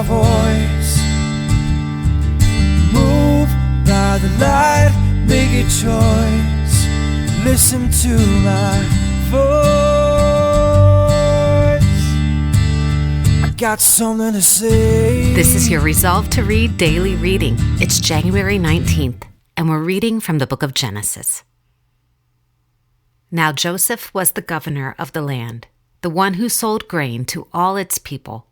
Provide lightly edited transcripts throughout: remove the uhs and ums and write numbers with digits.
voice. Move by the light, make a choice. Listen to my voice. I got something to say. This is your Resolve to Read daily reading. It's January 19th, and we're reading from the book of Genesis. Now Joseph was the governor of the land, the one who sold grain to all its people.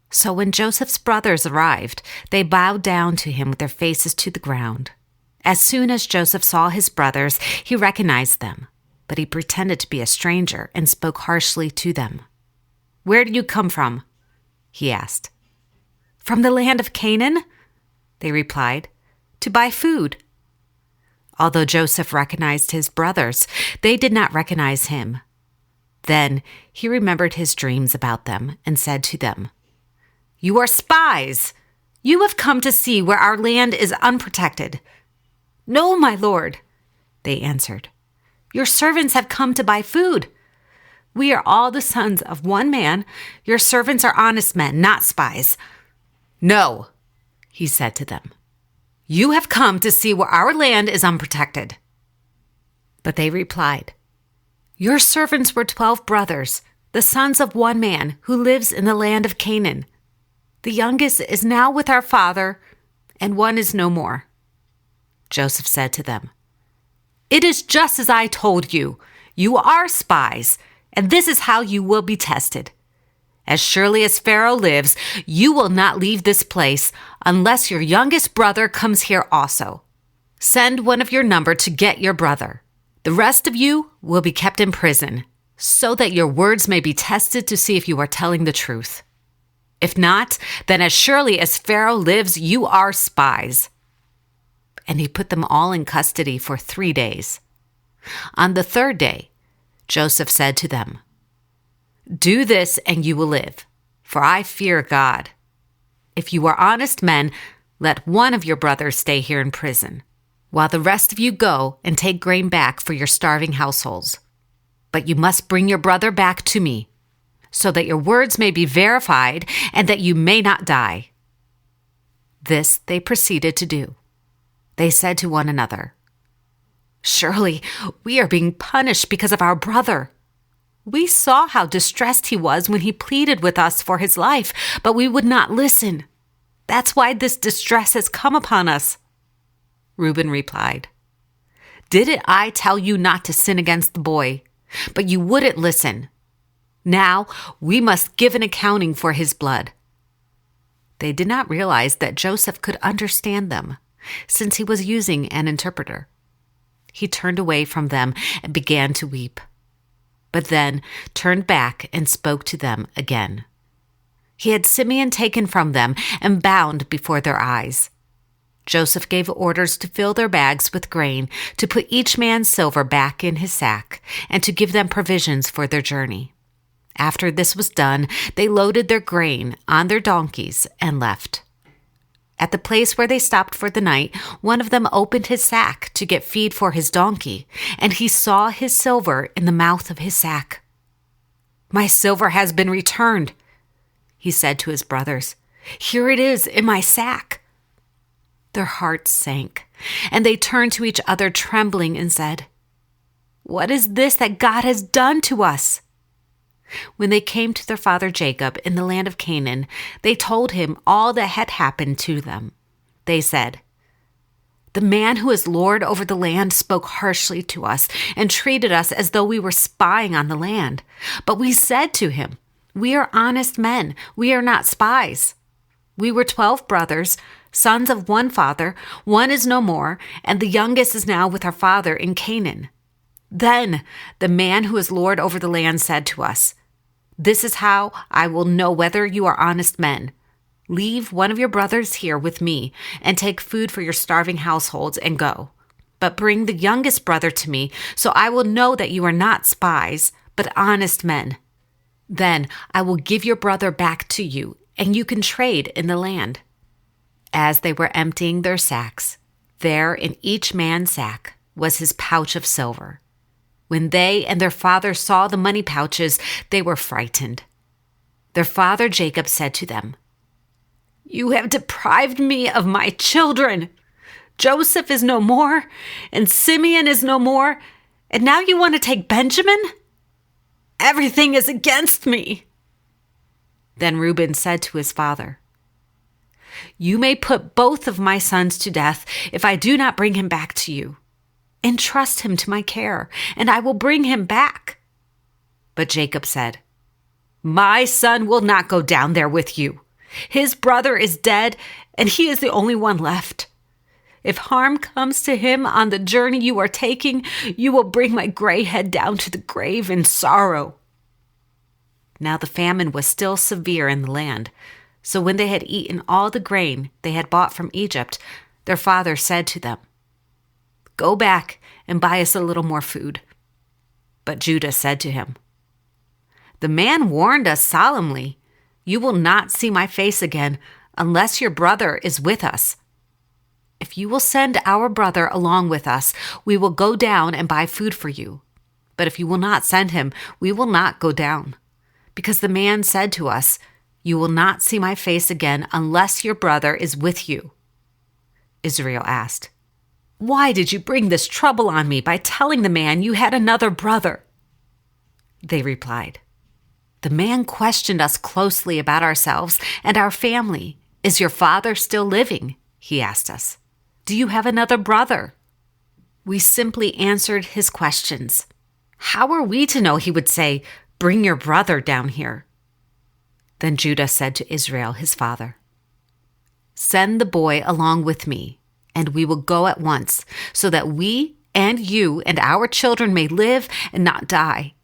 So when Joseph's brothers arrived, they bowed down to him with their faces to the ground. As soon as Joseph saw his brothers, he recognized them, but he pretended to be a stranger and spoke harshly to them. "Where do you come from?" he asked. "From the land of Canaan," they replied, "to buy food." Although Joseph recognized his brothers, they did not recognize him. Then he remembered his dreams about them and said to them, "You are spies! You have come to see where our land is unprotected." "No, my lord," they answered. "Your servants have come to buy food. We are all the sons of one man. Your servants are honest men, not spies." "No," he said to them. "You have come to see where our land is unprotected." But they replied, "Your servants were 12 brothers, the sons of one man who lives in the land of Canaan. The youngest is now with our father, and one is no more." Joseph said to them, "It is just as I told you. You are spies, and this is how you will be tested. As surely as Pharaoh lives, you will not leave this place unless your youngest brother comes here also. Send one of your number to get your brother. The rest of you will be kept in prison, so that your words may be tested to see if you are telling the truth. If not, then as surely as Pharaoh lives, you are spies." And he put them all in custody for 3 days. On the 3rd day, Joseph said to them, "Do this and you will live, for I fear God. If you are honest men, let one of your brothers stay here in prison, while the rest of you go and take grain back for your starving households. But you must bring your brother back to me, so that your words may be verified and that you may not die." This they proceeded to do. They said to one another, "Surely we are being punished because of our brother. We saw how distressed he was when he pleaded with us for his life, but we would not listen. That's why this distress has come upon us." Reuben replied, "Didn't I tell you not to sin against the boy? But you wouldn't listen. Now we must give an accounting for his blood." They did not realize that Joseph could understand them, since he was using an interpreter. He turned away from them and began to weep, but then turned back and spoke to them again. He had Simeon taken from them and bound before their eyes. Joseph gave orders to fill their bags with grain, to put each man's silver back in his sack, and to give them provisions for their journey. After this was done, they loaded their grain on their donkeys and left. At the place where they stopped for the night, one of them opened his sack to get feed for his donkey, and he saw his silver in the mouth of his sack. "My silver has been returned," he said to his brothers. "Here it is in my sack." Their hearts sank, and they turned to each other trembling and said, "What is this that God has done to us?" When they came to their father Jacob in the land of Canaan, they told him all that had happened to them. They said, "The man who is lord over the land spoke harshly to us and treated us as though we were spying on the land. But we said to him, 'We are honest men. We are not spies. We were 12 brothers, sons of one father. One is no more, and the youngest is now with our father in Canaan.' Then the man who is lord over the land said to us, 'This is how I will know whether you are honest men. Leave one of your brothers here with me and take food for your starving households and go. But bring the youngest brother to me, so I will know that you are not spies, but honest men. Then I will give your brother back to you, and you can trade in the land.' As they were emptying their sacks, there in each man's sack was his pouch of silver. When they and their father saw the money pouches, they were frightened. Their father Jacob said to them, You have deprived me of my children. Joseph is no more, and Simeon is no more, and now you want to take Benjamin? Everything is against me." Then Reuben said to his father, "You may put both of my sons to death if I do not bring him back to you. Entrust him to my care, and I will bring him back." But Jacob said, "My son will not go down there with you. His brother is dead, and he is the only one left. If harm comes to him on the journey you are taking, you will bring my gray head down to the grave in sorrow." Now the famine was still severe in the land. So when they had eaten all the grain they had bought from Egypt, their father said to them, "Go back and buy us a little more food." But Judah said to him, "The man warned us solemnly, 'You will not see my face again unless your brother is with us.' If you will send our brother along with us, we will go down and buy food for you. But if you will not send him, we will not go down. Because the man said to us, 'You will not see my face again unless your brother is with you.'" Israel asked, "Why did you bring this trouble on me by telling the man you had another brother?" They replied, "The man questioned us closely about ourselves and our family. 'Is your father still living?' he asked us. 'Do you have another brother?' We simply answered his questions. How are we to know he would say, 'Bring your brother down here'?" Then Judah said to Israel, his father, "Send the boy along with me, and we will go at once, so that we and you and our children may live and not die.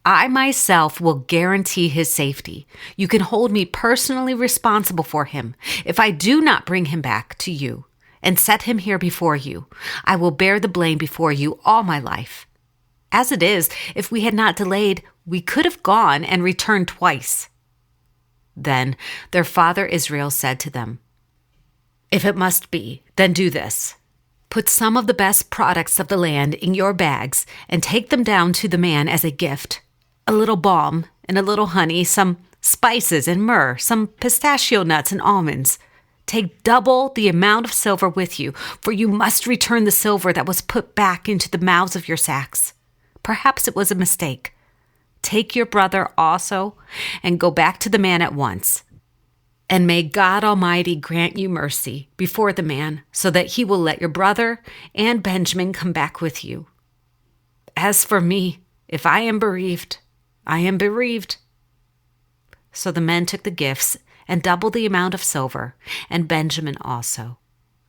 I myself will guarantee his safety. You can hold me personally responsible for him. If I do not bring him back to you and set him here before you, I will bear the blame before you all my life. As it is, if we had not delayed, we could have gone and returned twice." Then their father Israel said to them, "If it must be, then do this. Put some of the best products of the land in your bags and take them down to the man as a gift. A little balm and a little honey, some spices and myrrh, some pistachio nuts and almonds. Take double the amount of silver with you, for you must return the silver that was put back into the mouths of your sacks. Perhaps it was a mistake. Take your brother also and go back to the man at once. And may God Almighty grant you mercy before the man, so that he will let your brother and Benjamin come back with you. As for me, if I am bereaved, I am bereaved." So the men took the gifts and double the amount of silver, and Benjamin also.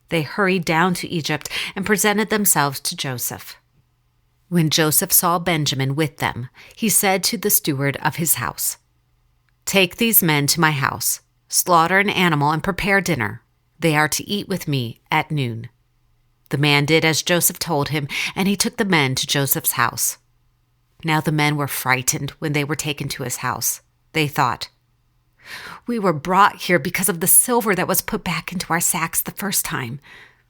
They hurried down to Egypt and presented themselves to Joseph. When Joseph saw Benjamin with them, he said to the steward of his house, "Take these men to my house, slaughter an animal and prepare dinner. They are to eat with me at noon." The man did as Joseph told him, and he took the men to Joseph's house. Now the men were frightened when they were taken to his house. They thought, "We were brought here because of the silver that was put back into our sacks the first time.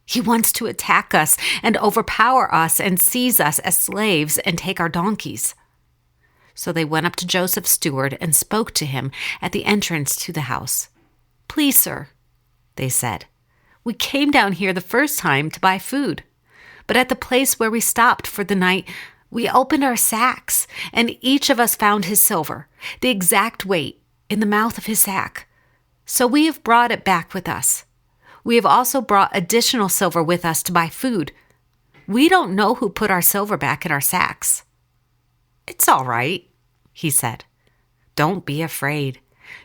He wants to attack us and overpower us and seize us as slaves and take our donkeys." So they went up to Joseph's steward and spoke to him at the entrance to the house. "Please, sir," they said, "we came down here the first time to buy food. But at the place where we stopped for the night, we opened our sacks, and each of us found his silver, the exact weight, in the mouth of his sack. So we have brought it back with us. We have also brought additional silver with us to buy food. We don't know who put our silver back in our sacks." "It's all right," he said. "Don't be afraid.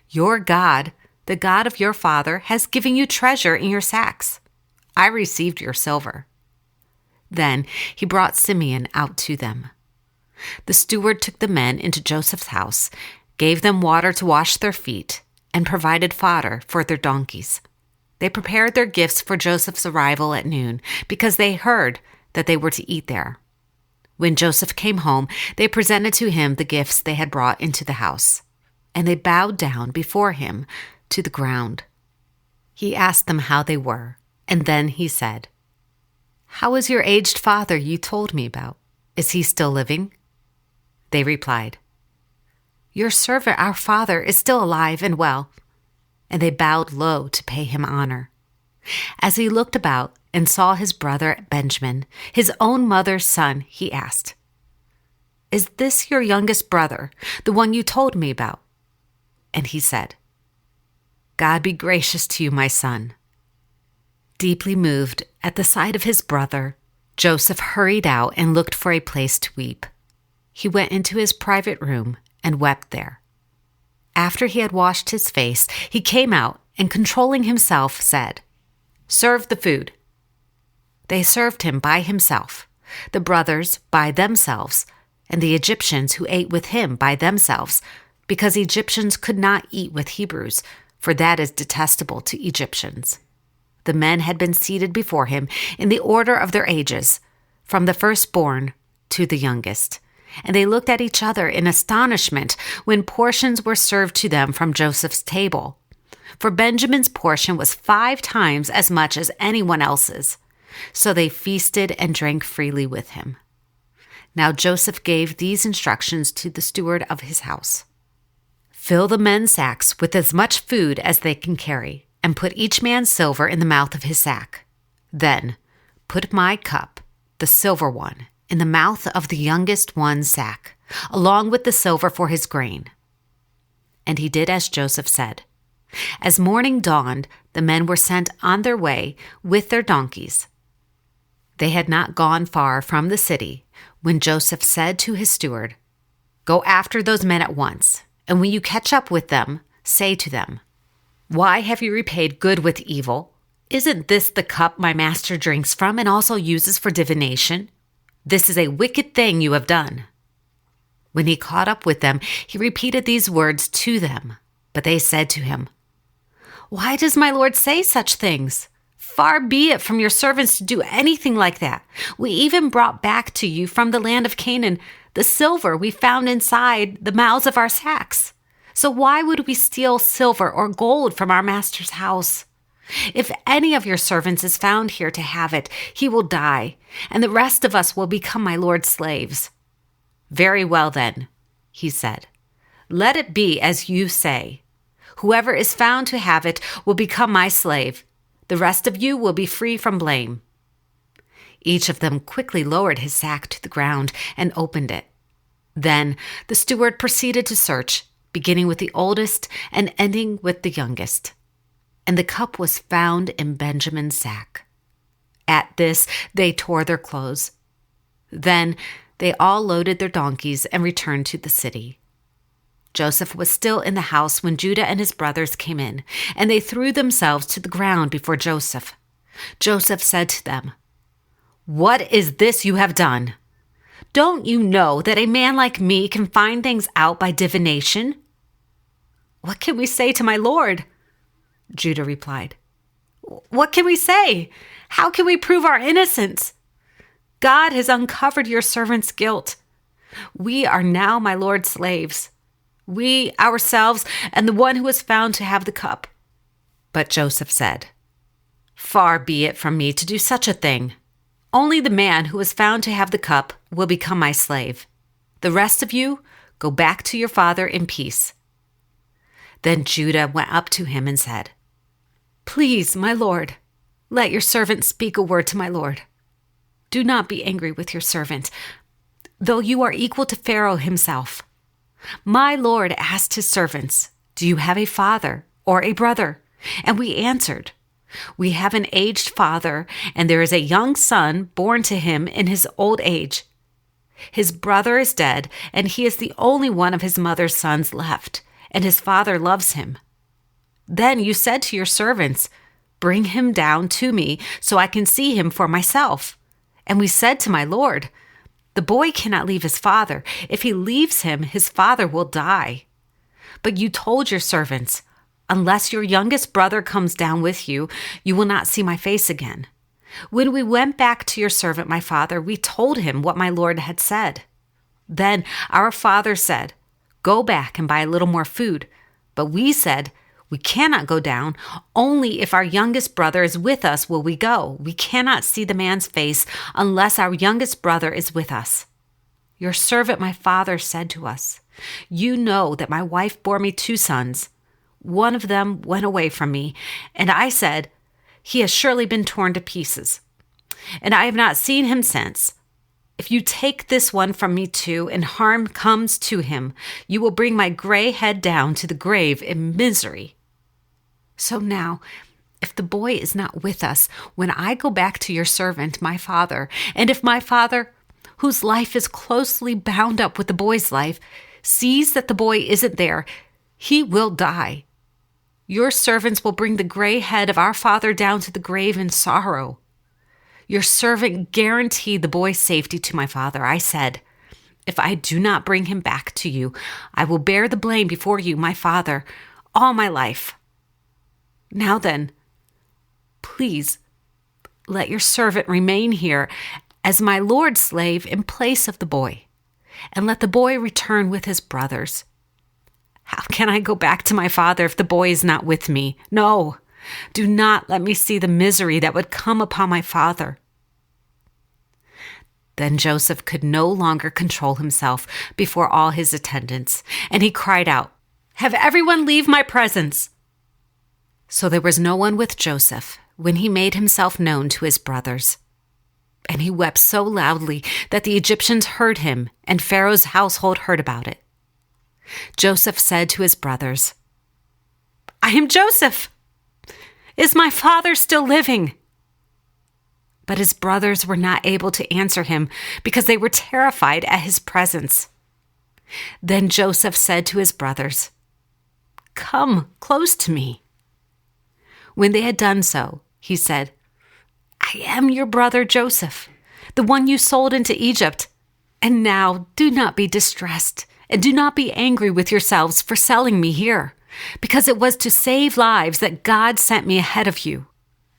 Your God, the God of your father, has given you treasure in your sacks. I received your silver." Then he brought Simeon out to them. The steward took the men into Joseph's house, gave them water to wash their feet, and provided fodder for their donkeys. They prepared their gifts for Joseph's arrival at noon, because they heard that they were to eat there. When Joseph came home, they presented to him the gifts they had brought into the house, and they bowed down before him to the ground. He asked them how they were, and then he said, "How is your aged father you told me about? Is he still living?" They replied, "Your servant, our father, is still alive and well." and they bowed low to pay him honor. As he looked about and saw his brother Benjamin, his own mother's son, he asked, "Is this your youngest brother, the one you told me about?" And he said, "God be gracious to you, my son." Deeply moved at the sight of his brother, Joseph hurried out and looked for a place to weep. He went into his private room and wept there. After he had washed his face, he came out and, controlling himself, said, "Serve the food." They served him by himself, the brothers by themselves, and the Egyptians who ate with him by themselves, because Egyptians could not eat with Hebrews, for that is detestable to Egyptians. The men had been seated before him in the order of their ages, from the firstborn to the youngest, and they looked at each other in astonishment when portions were served to them from Joseph's table. For Benjamin's portion was 5 times as much as anyone else's, so they feasted and drank freely with him. Now Joseph gave these instructions to the steward of his house: "Fill the men's sacks with as much food as they can carry, and put each man's silver in the mouth of his sack. Then put my cup, the silver one, in the mouth of the youngest one's sack, along with the silver for his grain." And he did as Joseph said. As morning dawned, the men were sent on their way with their donkeys. They had not gone far from the city when Joseph said to his steward, "Go after those men at once, and when you catch up with them, say to them, 'Why have you repaid good with evil? Isn't this the cup my master drinks from and also uses for divination? This is a wicked thing you have done.'" When he caught up with them, he repeated these words to them, but they said to him, "Why does my lord say such things? Far be it from your servants to do anything like that. We even brought back to you from the land of Canaan the silver we found inside the mouths of our sacks. So why would we steal silver or gold from our master's house? If any of your servants is found here to have it, he will die, and the rest of us will become my lord's slaves." "Very well then," he said. "Let it be as you say. Whoever is found to have it will become my slave. The rest of you will be free from blame." Each of them quickly lowered his sack to the ground and opened it. Then the steward proceeded to search, beginning with the oldest and ending with the youngest. And the cup was found in Benjamin's sack. At this, they tore their clothes. Then they all loaded their donkeys and returned to the city. Joseph was still in the house when Judah and his brothers came in, and they threw themselves to the ground before Joseph. Joseph said to them, "What is this you have done? Don't you know that a man like me can find things out by divination?" "What can we say to my lord?" Judah replied. "What can we say? How can we prove our innocence? God has uncovered your servant's guilt. We are now my lord's slaves, we, ourselves, and the one who was found to have the cup." But Joseph said, "Far be it from me to do such a thing. Only the man who was found to have the cup will become my slave. The rest of you go back to your father in peace." Then Judah went up to him and said, "Please, my lord, let your servant speak a word to my lord. Do not be angry with your servant, though you are equal to Pharaoh himself. My lord asked his servants, 'Do you have a father or a brother?' And we answered, 'We have an aged father, and there is a young son born to him in his old age. His brother is dead, and he is the only one of his mother's sons left, and his father loves him.' Then you said to your servants, 'Bring him down to me so I can see him for myself.' And we said to my lord, 'The boy cannot leave his father. If he leaves him, his father will die.' But you told your servants, 'Unless your youngest brother comes down with you, you will not see my face again.' When we went back to your servant, my father, we told him what my lord had said. Then our father said, 'Go back and buy a little more food.' But we said, 'We cannot go down. Only if our youngest brother is with us will we go. We cannot see the man's face unless our youngest brother is with us.' Your servant, my father, said to us, 'You know that my wife bore me 2 sons. one of them went away from me, and I said, 'He has surely been torn to pieces,' and I have not seen him since. If you take this one from me too, and harm comes to him, you will bring my gray head down to the grave in misery. So now, if the boy is not with us, when I go back to your servant, my father, and if my father, whose life is closely bound up with the boy's life, sees that the boy isn't there, he will die. Your servants will bring the gray head of our father down to the grave in sorrow. Your servant guaranteed the boy's safety to my father. I said, 'If I do not bring him back to you, I will bear the blame before you, my father, all my life. Now then, please let your servant remain here as my Lord's slave in place of the boy, and let the boy return with his brothers. How can I go back to my father if the boy is not with me? No, do not let me see the misery that would come upon my father.' Then Joseph could no longer control himself before all his attendants, and he cried out, 'Have everyone leave my presence!' So there was no one with Joseph when he made himself known to his brothers. And he wept so loudly that the Egyptians heard him, and Pharaoh's household heard about it. Joseph said to his brothers, 'I am Joseph. Is my father still living?' But his brothers were not able to answer him because they were terrified at his presence. Then Joseph said to his brothers, 'Come close to me.' When they had done so, he said, 'I am your brother Joseph, the one you sold into Egypt. And now do not be distressed, and do not be angry with yourselves for selling me here, because it was to save lives that God sent me ahead of you.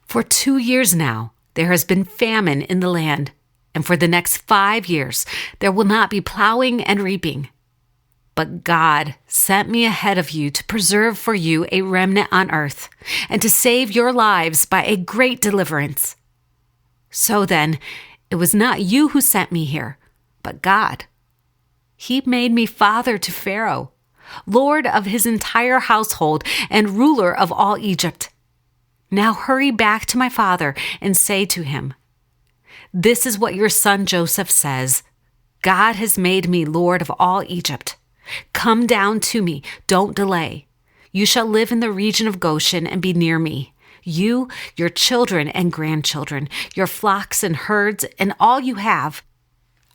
For 2 years now, there has been famine in the land, and for the next 5 years, there will not be plowing and reaping. But God sent me ahead of you to preserve for you a remnant on earth, and to save your lives by a great deliverance. So then, it was not you who sent me here, but God. He made me father to Pharaoh, lord of his entire household and ruler of all Egypt. Now hurry back to my father and say to him, 'This is what your son Joseph says. God has made me lord of all Egypt. Come down to me, don't delay. You shall live in the region of Goshen and be near me. You, your children and grandchildren, your flocks and herds, and all you have.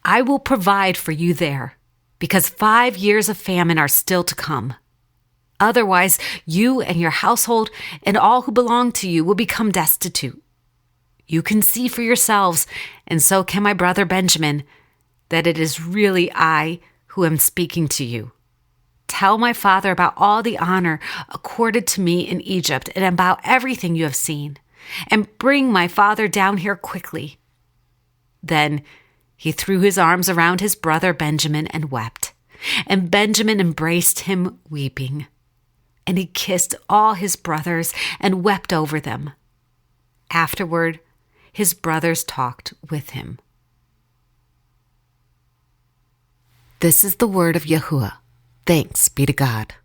I will provide for you there, because 5 years of famine are still to come. Otherwise, you and your household and all who belong to you will become destitute. You can see for yourselves, and so can my brother Benjamin, that it is really I who am speaking to you. Tell my father about all the honor accorded to me in Egypt and about everything you have seen, and bring my father down here quickly.' Then he threw his arms around his brother Benjamin and wept, and Benjamin embraced him weeping. And he kissed all his brothers and wept over them. Afterward, his brothers talked with him." This is the word of Yahuwah. Thanks be to God.